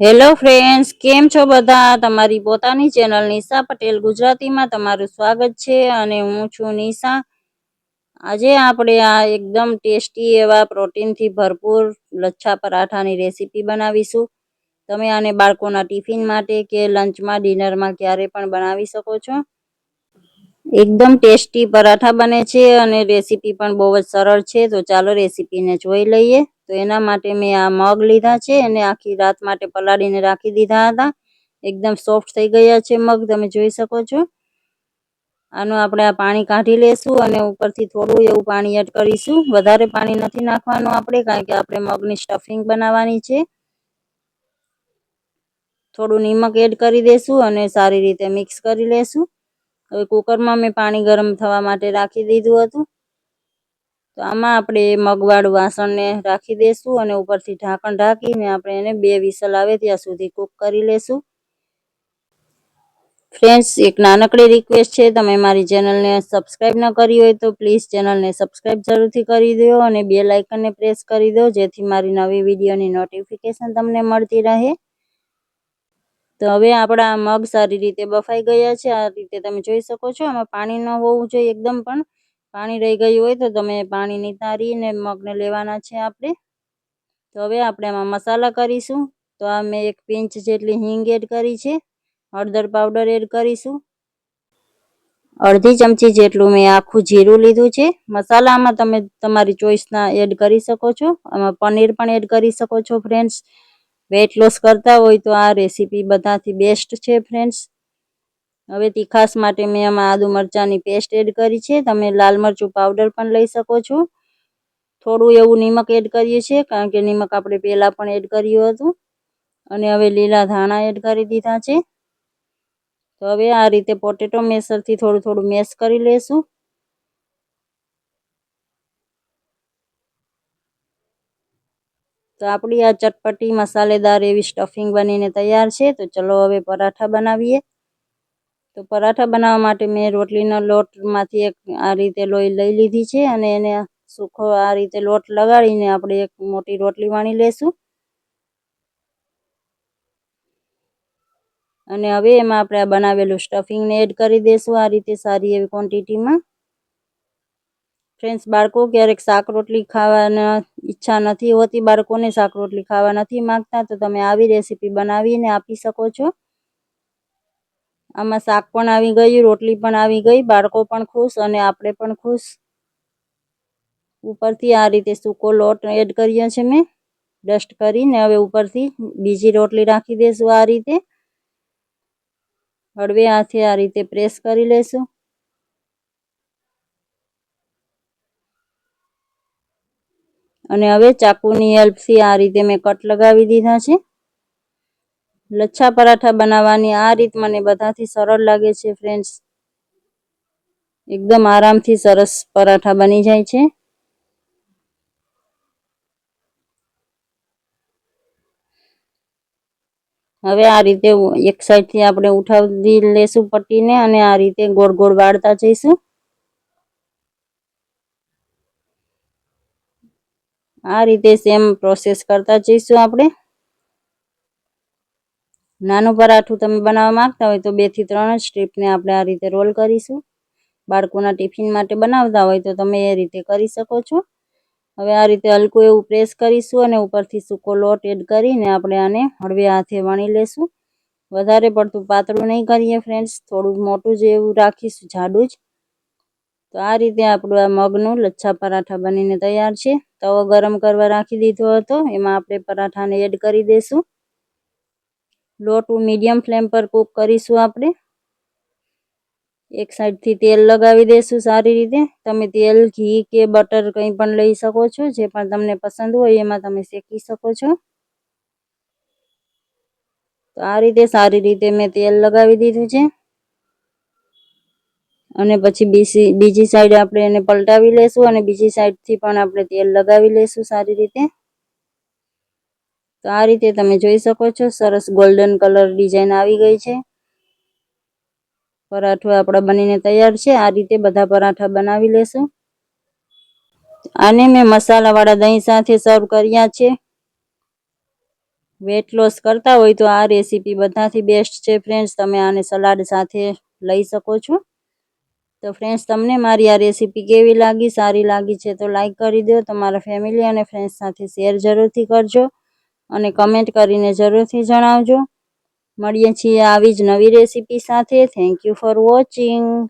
Hello friends, કેમ છો બધા? તમારી પોતાની ચેનલ નિશા પટેલ ગુજરાતીમાં તમારું સ્વાગત છે અને હું છું નિશા. આજે આપણે આ એકદમ ટેસ્ટી એવા પ્રોટીનથી ભરપૂર લચ્છા પરાઠાની રેસીપી બનાવીશું. તમે આને બાળકોના ટિફિન માટે કે લંચમાં ડિનરમાં ક્યારે પણ બનાવી શકો છો. એકદમ ટેસ્ટી પરાઠા બને છે અને રેસીપી પણ બહુ જ સરળ છે. તો ચાલો રેસીપીને જોઈ લઈએ. તો એના માટે મેં આ મગ લીધા છે અને આખી રાત માટે પલાળીને રાખી દીધા હતા. એકદમ સોફ્ટ થઈ ગયા છે મગ, તમે જોઈ શકો છો. આનું આપણે આ પાણી કાઢી લેશું અને ઉપરથી થોડું એવું પાણી એડ કરીશું. વધારે પાણી નથી નાખવાનું આપણે, કારણ કે આપણે મગની સ્ટફિંગ બનાવવાની છે. થોડું નિમક એડ કરી દેશું અને સારી રીતે મિક્સ કરી લેશું. હવે કુકરમાં મેં પાણી ગરમ થવા માટે રાખી દીધું હતું. તો આમાં આપણે મગવાળું વાસણને રાખી દેશું અને ઉપરથી ઢાંકણ ઢાંકીને આપણે એને 2 વિસલ આવે ત્યાં સુધી કૂક કરી લેશું. ફ્રેન્ડ્સ, એક નાનકડી રિક્વેસ્ટ છે, તમે મારી ચેનલને સબસ્ક્રાઈબ ન કરી હોય તો પ્લીઝ ચેનલને સબસ્ક્રાઈબ જરૂરથી કરી દો અને બેલ આઇકનને પ્રેસ કરી દો, જેથી મારી નવી વિડીયોની નોટિફિકેશન તમને મળતી રહે. તો હવે આપણા મગ સારી રીતે બફાઈ ગયા છે. આ રીતે તમે જોઈ શકો છો. આમાં પાણી ન હોવું જોઈએ એકદમ, પણ પાણી રહી ગયું હોય તો તમે પાણી નિતારીને મગને લેવાના છે આપણે. તો હવે આપણે આમાં મસાલા કરીશું. તો આ મેં 1 પિંચ જેટલી હિંગ એડ કરી છે. હળદર પાવડર એડ કરીશું. અડધી ચમચી જેટલું મેં આખું જીરું લીધું છે. મસાલામાં તમે તમારી ચોઈસના એડ કરી શકો છો. આમાં પનીર પણ એડ કરી શકો છો. ફ્રેન્ડ્સ, વેઇટ લોસ કરતા હોય તો આ રેસીપી બધાથી બેસ્ટ છે ફ્રેન્ડ્સ. હવે તીખાસ માટે મેં આમાં આદુ મરચાંની પેસ્ટ એડ કરી છે. તમે લાલ મરચું પાવડર પણ લઈ શકો છો. થોડું એવું નિમક એડ કરીએ છીએ, કારણ કે નિમક આપણે પહેલાં પણ એડ કર્યું હતું. અને હવે લીલા ધાણા એડ કરી દીધા છે. તો હવે આ રીતે પોટેટો મેસરથી થોડું થોડું મેશ કરી લેશું. તો આપણી આ ચટપટી મસાલેદાર એવી સ્ટફિંગ બનીને તૈયાર છે. તો ચલો હવે પરાઠા બનાવીએ. તો પરાઠા બનાવવા માટે મેં રોટલીના લોટમાંથી એક આ રીતે લોઈ લઈ લીધી છે અને એને સૂકો આ રીતે લોટ લગાડીને આપણે એક મોટી રોટલી વણી લેશું. અને હવે એમાં આપણે આ બનાવેલું સ્ટફિંગને એડ કરી દઈશું આ રીતે સારી એવી ક્વોન્ટિટીમાં. ફ્રેન્ડ્સ, બાળકો ક્યારેક શાક રોટલી ખાવાના ઈચ્છા નથી હોતી, બાળકોને શાક રોટલી ખાવા નથી માંગતા, તો તમે આવી રેસીપી બનાવીને આપી શકો છો. આમાં શાક પણ આવી ગયું, રોટલી પણ આવી ગઈ, બાળકો પણ ખુશ અને આપણે પણ ખુશ. ઉપરથી આ રીતે સૂકો લોટ એડ કર્યો છે મેં, ડસ્ટ કરીને. હવે ઉપરથી બીજી રોટલી રાખી દઈશું આ રીતે. હળવે હાથે આ રીતે પ્રેસ કરી લેશું. અને હવે ચાકુની હેલ્પથી આ રીતે મેં કટ લગાવી દીધા છે. લચ્છા પરાઠા બનાવવાની આ રીત મને બધાથી સરળ લાગે છે ફ્રેન્ડ્સ. એકદમ આરામથી સરસ પરાઠા બની જાય છે. હવે આ રીતે એક સાઈડથી આપણે ઉઠાવી લેશું પટ્ટીને અને આ રીતે ગોળ ગોળ વાળતા જઈશું. આ રીતે સેમ પ્રોસેસ કરતા જઈશું આપણે. નાનું પરાઠું તમે બનાવવા માંગતા હોય તો 2 થી 3 જ સ્ટ્રીપને આપણે આ રીતે રોલ કરીશું. બાળકોના ટિફિન માટે બનાવતા હોય તો તમે એ રીતે કરી શકો છો. હવે આ રીતે હલકું એવું પ્રેસ કરીશું અને ઉપરથી સૂકો લોટ એડ કરીને આપણે આને હળવે હાથે વણી લેશું. વધારે પડતું પાતળું નહીં કરીએ ફ્રેન્ડ્સ, થોડું મોટું જ એવું રાખીશું, જાડું જ. તો આ રીતે આપણું આ મગનું લચ્છા પરાઠા બનીને તૈયાર છે. તવો ગરમ કરવા રાખી દીધો હતો, એમાં આપણે પરાઠાને એડ કરી દઈશું. લોટ મીડિયમ ફ્લેમ પર કૂક કરીશું આપણે. એક સાઈડથી તેલ લગાવી દઈશું સારી રીતે. તમે તેલ, ઘી કે બટર કંઈ પણ લઈ શકો છો, જે પણ તમને પસંદ હોય એમાં તમે શેકી શકો છો. તો આ રીતે સારી રીતે મેં તેલ લગાવી દીધું છે. અને પછી બીજી સાઈડ આપણે એને પલટાવી લેશું અને બીજી સાઈડથી પણ આપણે તેલ લગાવી લેશું સારી રીતે. તો આ રીતે તમે જોઈ શકો છો, સરસ ગોલ્ડન કલર ડિઝાઇન આવી ગઈ છે. પરાઠું આપણા બનીને તૈયાર છે. આ રીતે બધા પરાઠા બનાવી લેશું. આને મેં મસાલાવાળા દહીં સાથે સર્વ કર્યા છે. વેટ લોસ કરતા હોય તો આ રેસીપી બધાથી બેસ્ટ છે ફ્રેન્ડ્સ. તમે આને સલાડ સાથે લઈ શકો છો. તો ફ્રેન્ડ્સ, તમને મારી આ રેસીપી કેવી લાગી? સારી લાગી છે તો લાઈક કરી દો. તમારા ફેમિલી અને ફ્રેન્ડ્સ સાથે શેર જરૂરથી કરજો અને કમેન્ટ કરીને જરૂરથી જણાવજો. મળીએ છીએ આવી જ નવી રેસીપી સાથે. Thank you for watching.